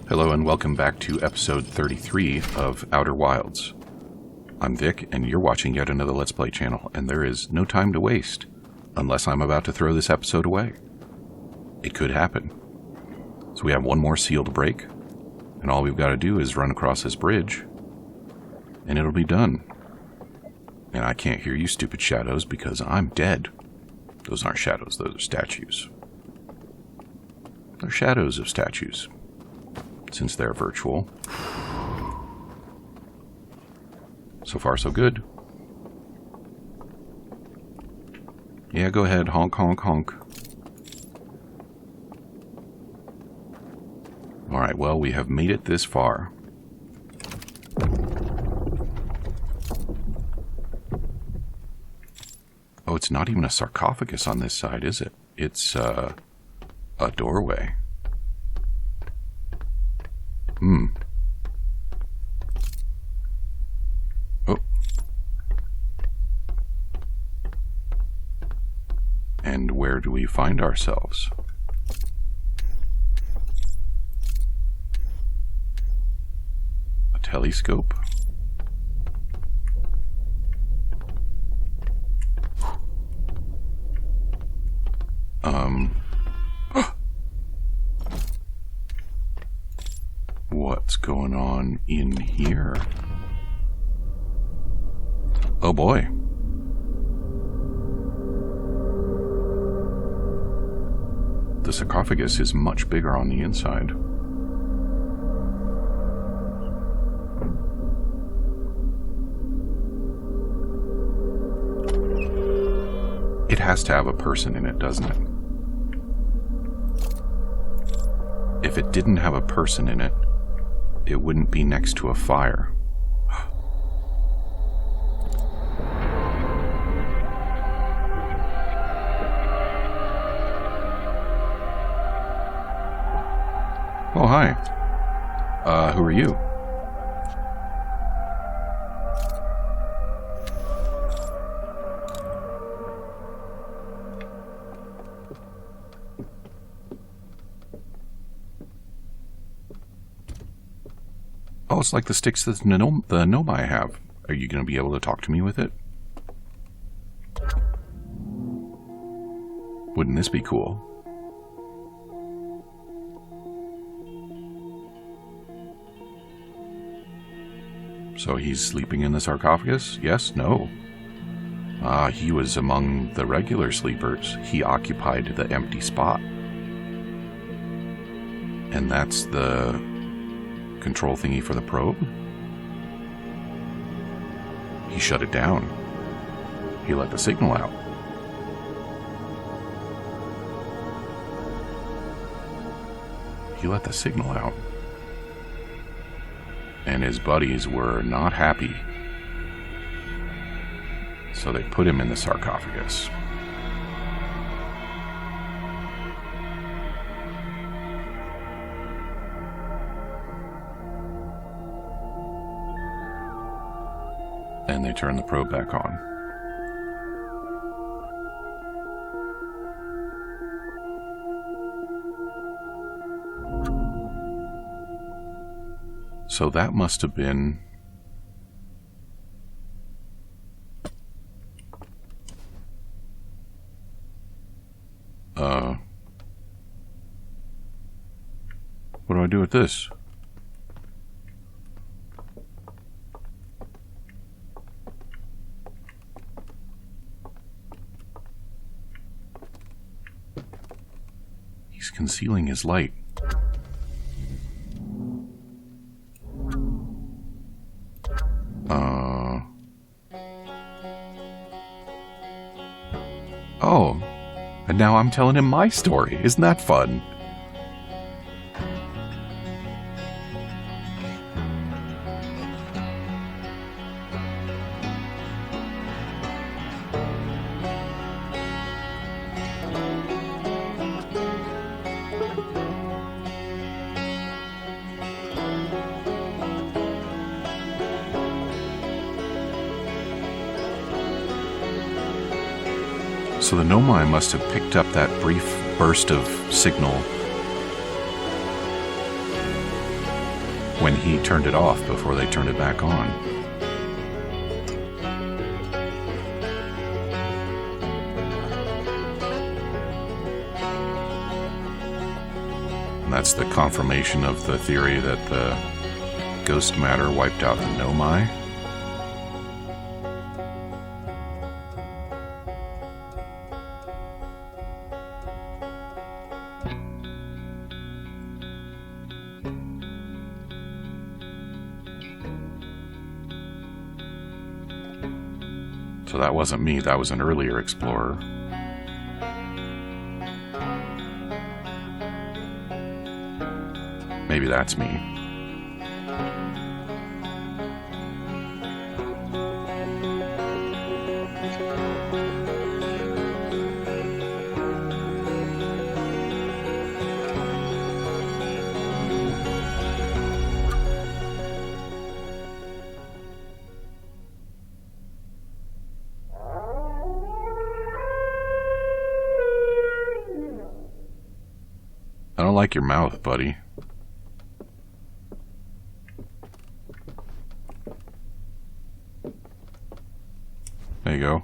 Hello and welcome back to episode 33 of Outer Wilds. I'm Vic, and you're watching yet another Let's Play channel, and there is no time to waste, unless I'm about to throw this episode away. It could happen. So we have one more seal to break, and all we've got to do is run across this bridge, and it'll be done. And I can't hear you stupid shadows because I'm dead. Those aren't shadows, those are statues. They're shadows of statues, since they're virtual. So far, so good. Yeah, go ahead. Honk, honk, honk. Alright, well, we have made it this far. Oh, it's not even a sarcophagus on this side, is it? It's, a doorway. Oh. And where do we find ourselves? A telescope? What's going on in here? Oh boy. The sarcophagus is much bigger on the inside. It has to have a person in it, doesn't it? If it didn't have a person in it, it wouldn't be next to a fire. Oh, hi. Who are you? Oh, it's like the sticks that the gnome I have. Are you going to be able to talk to me with it? Wouldn't this be cool? So he's sleeping in the sarcophagus? Yes? No? Ah, he was among the regular sleepers. He occupied the empty spot. And that's the control thingy for the probe? He shut it down. He let the signal out. He let the signal out. And his buddies were not happy. So they put him in the sarcophagus. And they turn the probe back on. So that must have been... what do I do with this? He's concealing his light. Oh, and now I'm telling him my story. Isn't that fun? So the Nomai must have picked up that brief burst of signal when he turned it off before they turned it back on. And that's the confirmation of the theory that the ghost matter wiped out the Nomai. So that wasn't me, that was an earlier explorer. Maybe that's me. I don't like your mouth, buddy. There you go.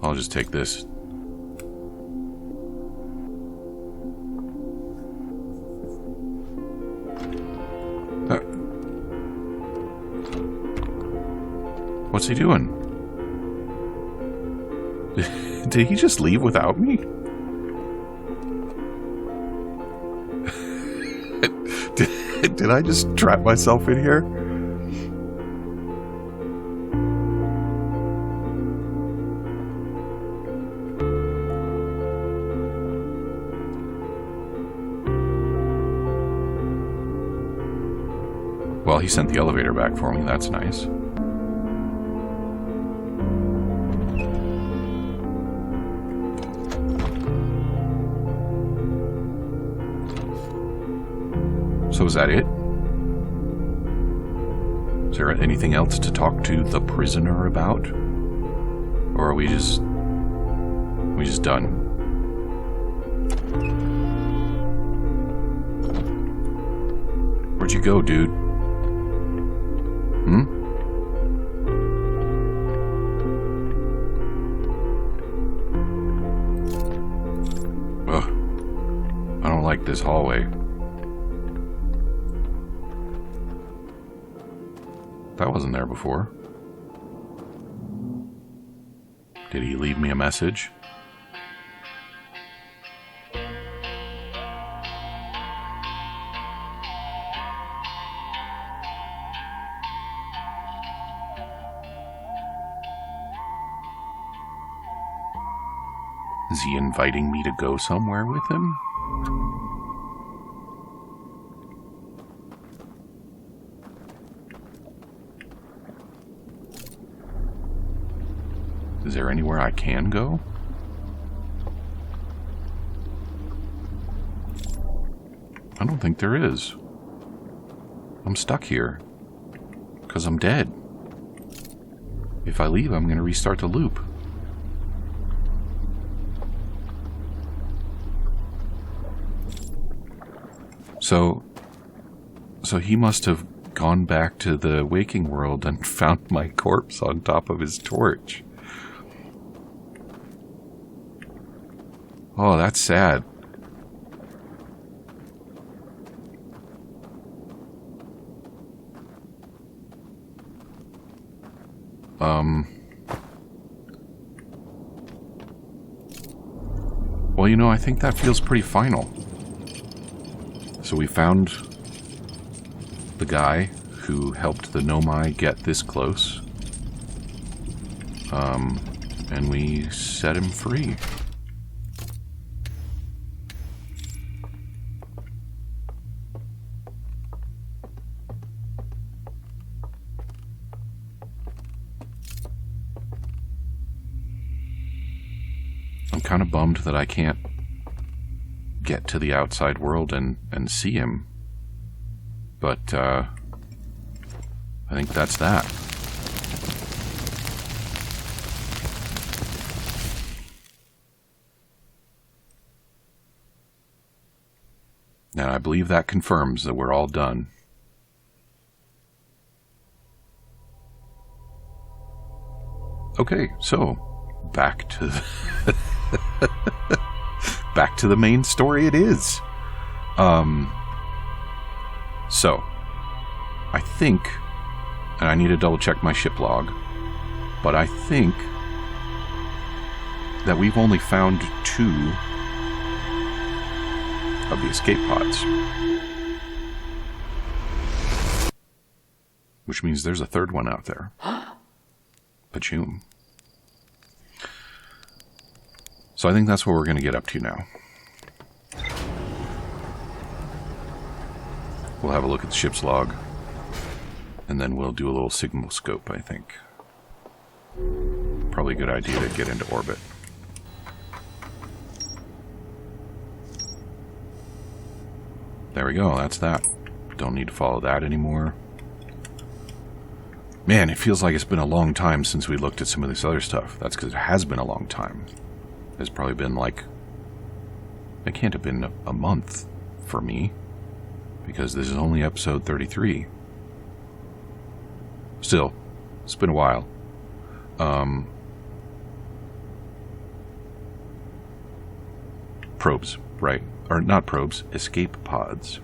I'll just take this. What's he doing? Did he just leave without me? Did I just trap myself in here? Well, he sent the elevator back for me. That's nice. So is that it? Is there anything else to talk to the prisoner about? Or are we just done? Where'd you go, dude? Ugh. I don't like this hallway. That wasn't there before. Did he leave me a message? Is he inviting me to go somewhere with him? Is there anywhere I can go? I don't think there is. I'm stuck here. Because I'm dead. If I leave, I'm going to restart the loop. So he must have gone back to the waking world and found my corpse on top of his torch. Oh, that's sad. Well, you know, I think that feels pretty final. So we found the guy who helped the Nomai get this close. And we set him free. I'm kind of bummed that I can't get to the outside world and see him. But, I think that's that. And I believe that confirms that we're all done. Okay, so back to back to the main story it is. So I think, and I need to double check my ship log, but I think that we've only found 2 of the escape pods. Which means there's a 3rd one out there. Pachoom. So I think that's what we're going to get up to now. We'll have a look at the ship's log, and then we'll do a little signal scope, I think. Probably a good idea to get into orbit. There we go, that's that. Don't need to follow that anymore. Man, it feels like it's been a long time since we looked at some of this other stuff. That's because it has been a long time. It's probably been like... It can't have been a month for me, because this is only episode 33. Still, it's been a while. Probes, right? Or not probes, escape pods.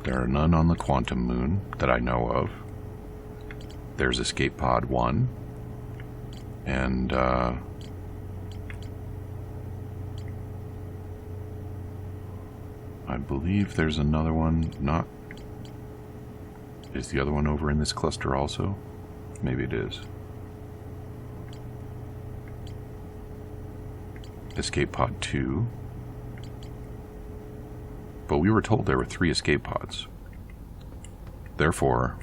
There are none on the Quantum Moon that I know of. There's Escape Pod 1. And, I believe there's another one. Not... Is the other one over in this cluster also? Maybe it is. Escape Pod 2. But we were told there were 3 escape pods. Therefore,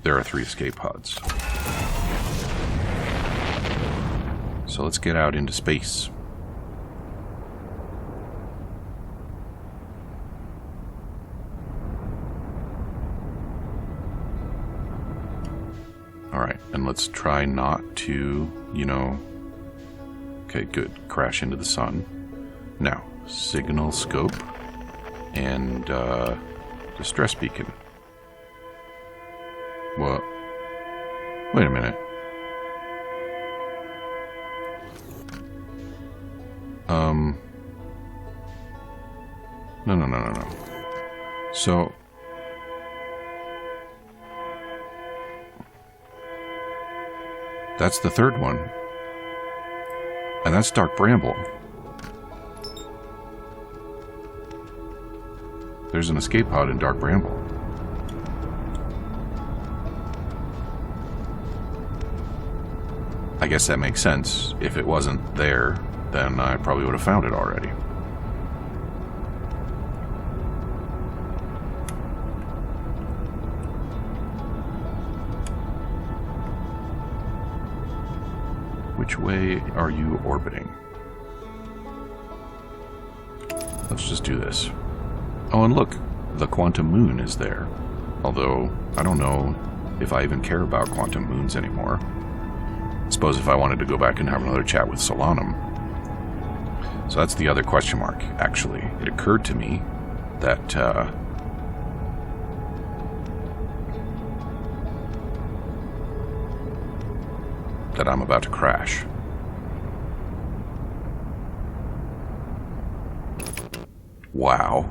there are 3 escape pods. So let's get out into space. Alright, and let's try not to, you know... Okay, good. Crash into the sun. Now, signal scope. And, distress beacon. What? Wait a minute. No. So... That's the 3rd one. And that's Dark Bramble. There's an escape pod in Dark Bramble. I guess that makes sense. If it wasn't there, then I probably would have found it already. Which way are you orbiting? Let's just do this. Oh, and look, the Quantum Moon is there. Although, I don't know if I even care about Quantum Moons anymore. I suppose if I wanted to go back and have another chat with Solanum. So that's the other question mark, actually. It occurred to me that, that I'm about to crash. Wow.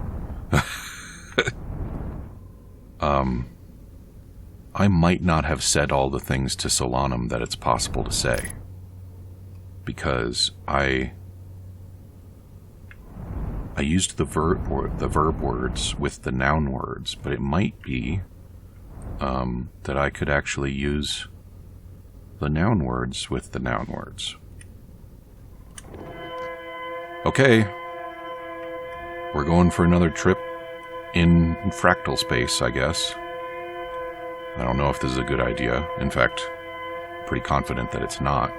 I might not have said all the things to Solanum that it's possible to say. Because I used the verb words with the noun words, but it might be that I could actually use the noun words with the noun words. Okay. We're going for another trip in fractal space, I guess. I don't know if this is a good idea. In fact, I'm pretty confident that it's not.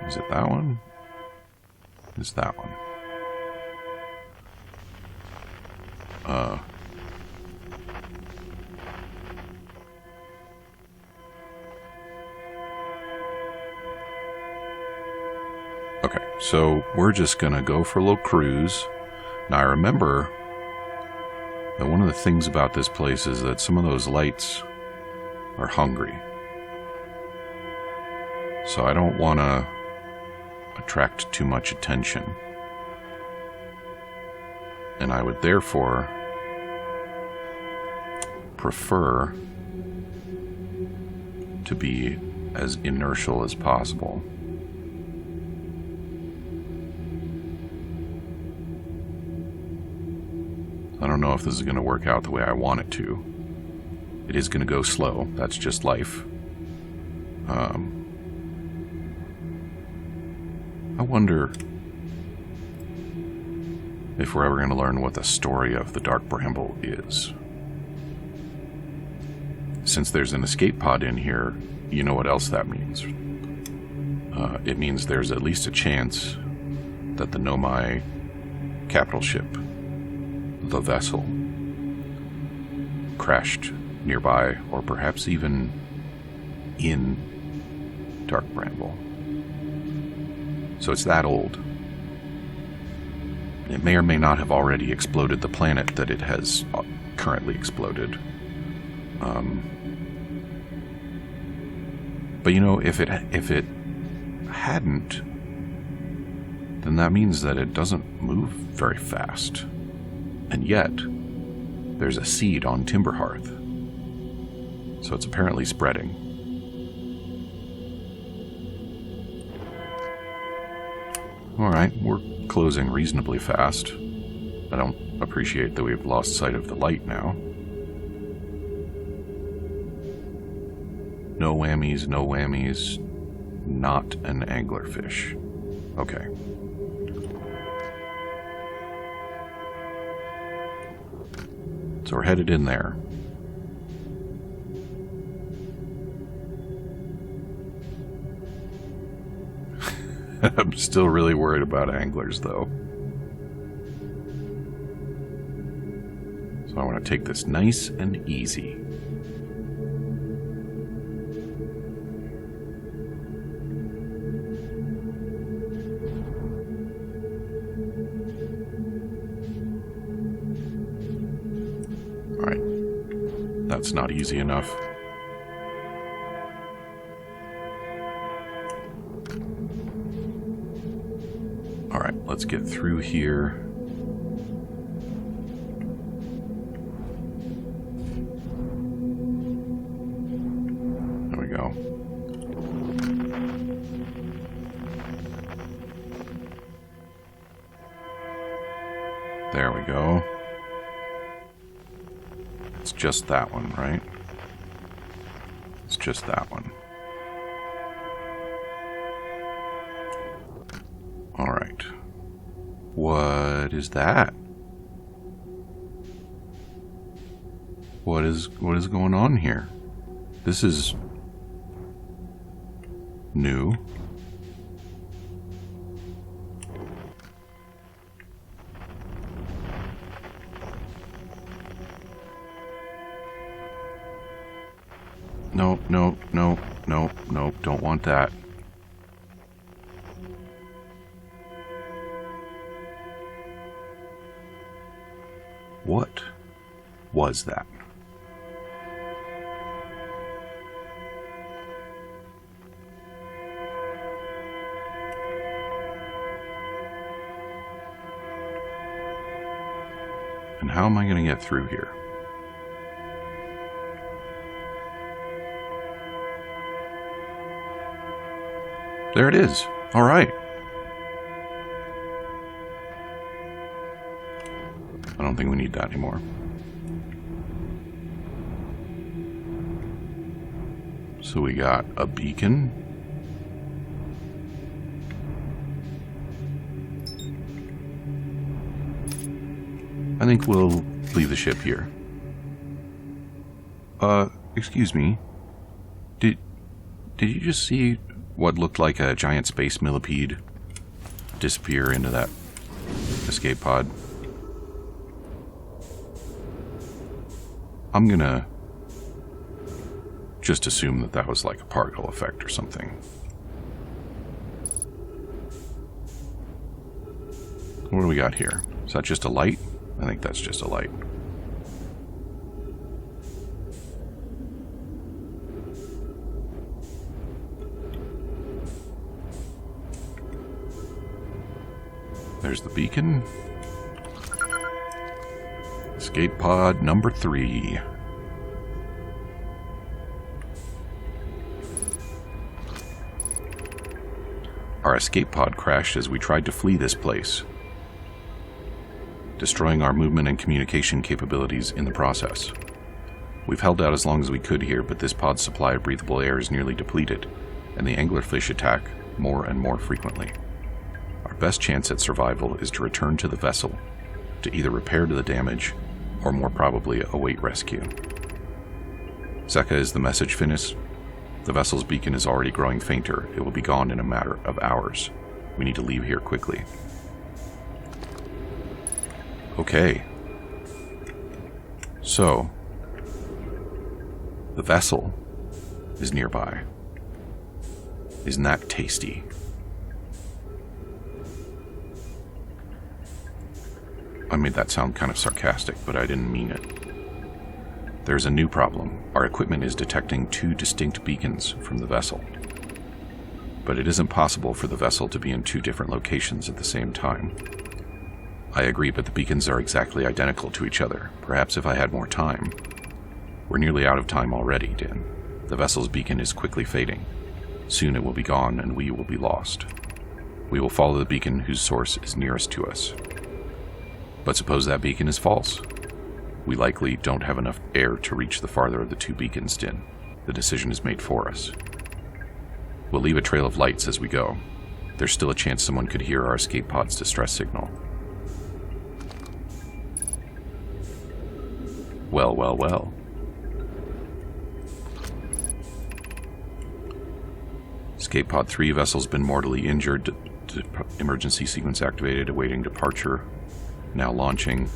Is it that one? It's that one. Okay, so we're just going to go for a little cruise. Now, I remember that one of the things about this place is that some of those lights are hungry. So I don't want to attract too much attention. And I would therefore prefer to be as inertial as possible. I don't know if this is going to work out the way I want it to. It is going to go slow. That's just life. I wonder if we're ever going to learn what the story of the Dark Bramble is. Since there's an escape pod in here, you know what else that means. It means there's at least a chance that the Nomai capital ship, the vessel, crashed nearby, or perhaps even in Dark Bramble. So it's that old. It may or may not have already exploded the planet that it has currently exploded. But you know, if it hadn't, then that means that it doesn't move very fast. And yet, there's a seed on Timberhearth. So it's apparently spreading. Alright, we're closing reasonably fast. I don't appreciate that we've lost sight of the light now. No whammies, no whammies. Not an anglerfish. Okay. So we're headed in there. I'm still really worried about anglers, though. So I want to take this nice and easy. Alright. That's not easy enough. Alright, let's get through here. There we go. There we go. It's just that one, right? It's just that one. Alright. What is that? What is going on here? This is new. Nope, nope, nope, nope, nope, don't want that. What was that? And how am I going to get through here? There it is. All right. I don't think we need that anymore. So we got a beacon. I think we'll leave the ship here. Excuse me. Did you just see what looked like a giant space millipede disappear into that escape pod? I'm gonna just assume that that was like a particle effect or something. What do we got here? Is that just a light? I think that's just a light. There's the beacon. Escape pod number 3. Our escape pod crashed as we tried to flee this place, destroying our movement and communication capabilities in the process. We've held out as long as we could here, but this pod's supply of breathable air is nearly depleted, and the anglerfish attack more and more frequently. Our best chance at survival is to return to the vessel, to either repair the damage, or more probably await rescue. Zeka, is the message finished? The vessel's beacon is already growing fainter. It will be gone in a matter of hours. We need to leave here quickly. Okay. So, the vessel is nearby. Isn't that tasty? I made that sound kind of sarcastic, but I didn't mean it. There's a new problem. Our equipment is detecting 2 distinct beacons from the vessel. But it isn't possible for the vessel to be in 2 different locations at the same time. I agree, but the beacons are exactly identical to each other. Perhaps if I had more time. We're nearly out of time already, Din. The vessel's beacon is quickly fading. Soon it will be gone and we will be lost. We will follow the beacon whose source is nearest to us. But suppose that beacon is false. We likely don't have enough air to reach the farther of the 2 beacons, Din. The decision is made for us. We'll leave a trail of lights as we go. There's still a chance someone could hear our escape pod's distress signal. Well, well, well. Escape pod 3 vessel's been mortally injured. Emergency sequence activated, awaiting departure. Now launching.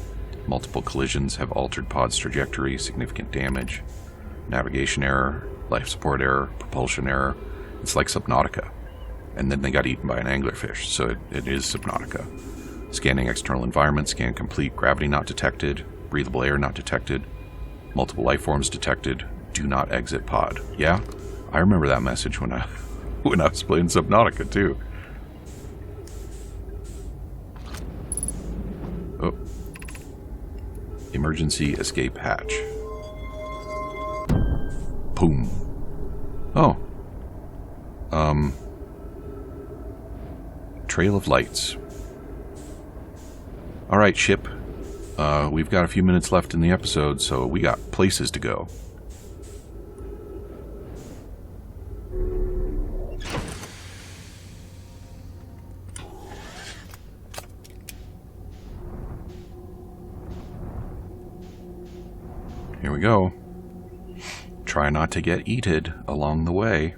Multiple collisions have altered pod's trajectory, significant damage. Navigation error, life support error, propulsion error. It's like Subnautica. And then they got eaten by an anglerfish, so it is Subnautica. Scanning external environment, scan complete, gravity not detected, breathable air not detected, multiple life forms detected, do not exit pod. Yeah, I remember that message when I was playing Subnautica too. Oh. Emergency escape hatch. Boom. Oh. Trail of lights. Alright, ship. We've got a few minutes left in the episode, so we got places to go. Here we go. Try not to get eaten along the way.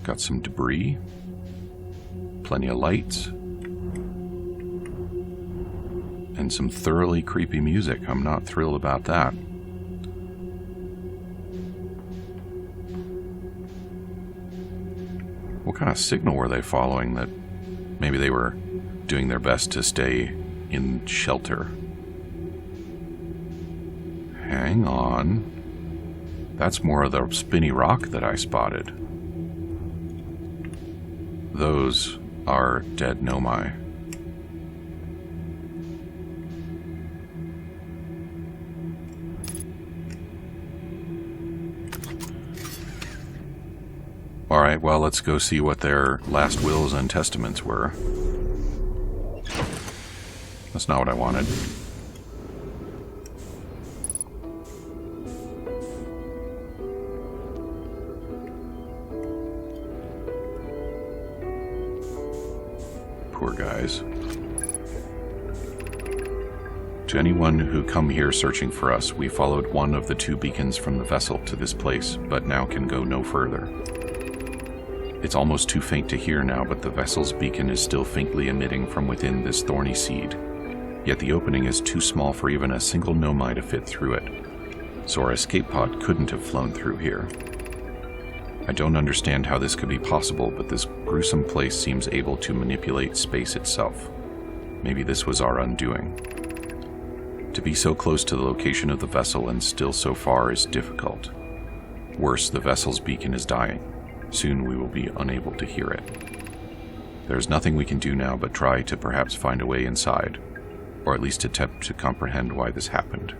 Got some debris. Plenty of lights. And some thoroughly creepy music. I'm not thrilled about that. What kind of signal were they following that maybe they were doing their best to stay in shelter? Hang on. That's more of the spinny rock that I spotted. Those are dead Nomai. Alright, well, let's go see what their last wills and testaments were. That's not what I wanted. Poor guys. To anyone who come here searching for us, we followed one of the 2 beacons from the vessel to this place, but now can go no further. It's almost too faint to hear now, but the vessel's beacon is still faintly emitting from within this thorny seed. Yet the opening is too small for even a single Nomai to fit through it, so our escape pod couldn't have flown through here. I don't understand how this could be possible, but this gruesome place seems able to manipulate space itself. Maybe this was our undoing. To be so close to the location of the vessel and still so far is difficult. Worse, the vessel's beacon is dying. Soon we will be unable to hear it. There is nothing we can do now but try to perhaps find a way inside, or at least attempt to comprehend why this happened.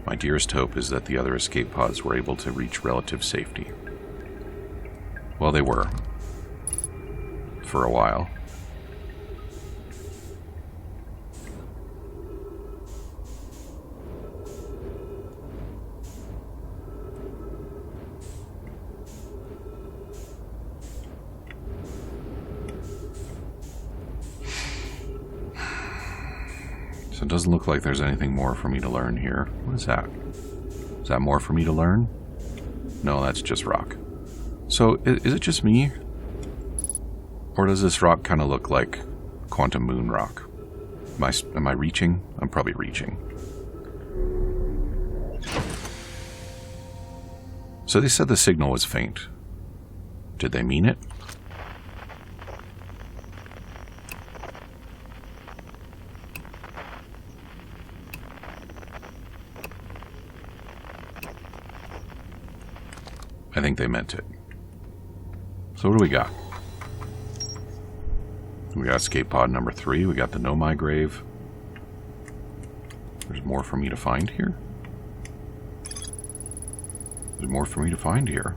My dearest hope is that the other escape pods were able to reach relative safety. Well, they were. For a while. So it doesn't look like there's anything more for me to learn here. What is that? Is that more for me to learn? No, that's just rock. So, is it just me? Or does this rock kind of look like quantum moon rock? Am I reaching? I'm probably reaching. So they said the signal was faint. Did they mean it? I think they meant it. So what do we got? We got escape pod number 3. We got the Nomai grave. There's more for me to find here? There's more for me to find here.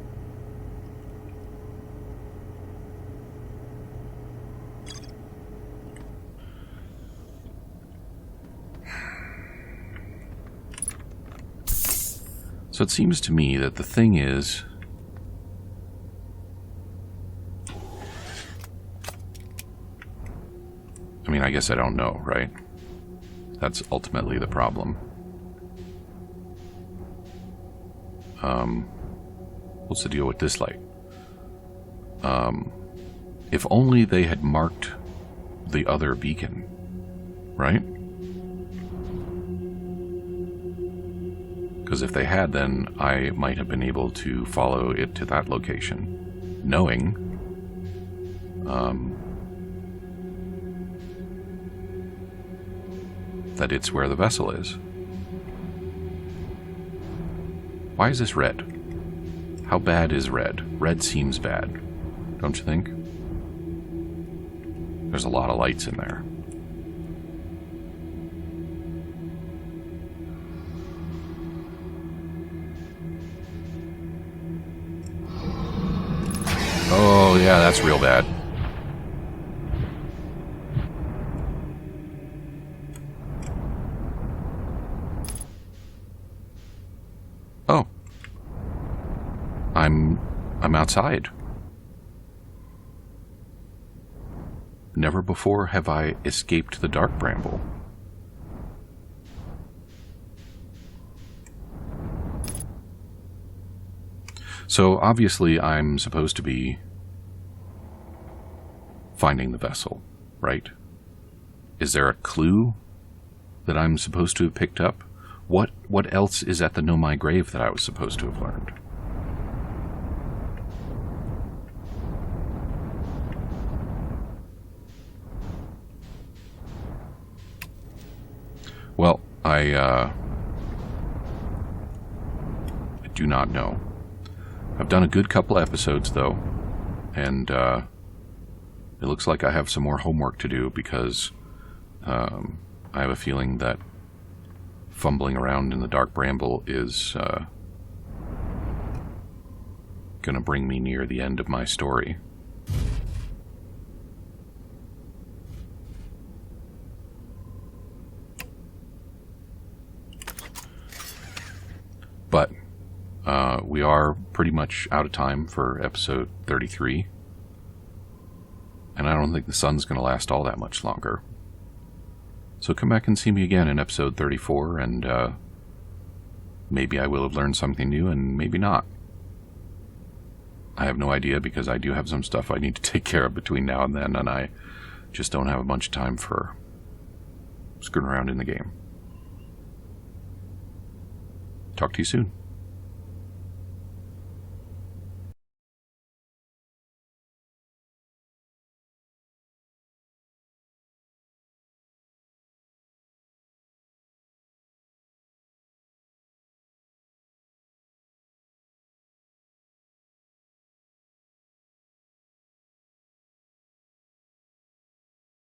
So it seems to me that the thing is... I mean, I guess I don't know, right? That's ultimately the problem. What's the deal with this light? If only they had marked the other beacon, right? Because if they had, then I might have been able to follow it to that location, knowing that it's where the vessel is. Why is this red? How bad is red? Red seems bad, don't you think? There's a lot of lights in there. Oh yeah, that's real bad. Oh. I'm outside. Never before have I escaped the dark bramble. So obviously I'm supposed to be finding the vessel, right? Is there a clue that I'm supposed to have picked up? What else is at the Nomai grave that I was supposed to have learned? Well, I do not know. I've done a good couple episodes, though, and it looks like I have some more homework to do because I have a feeling that fumbling around in the dark bramble is going to bring me near the end of my story. But we are pretty much out of time for episode 33. And I don't think the sun's going to last all that much longer. So come back and see me again in episode 34, and maybe I will have learned something new, and maybe not. I have no idea, because I do have some stuff I need to take care of between now and then, and I just don't have a bunch of time for screwing around in the game. Talk to you soon.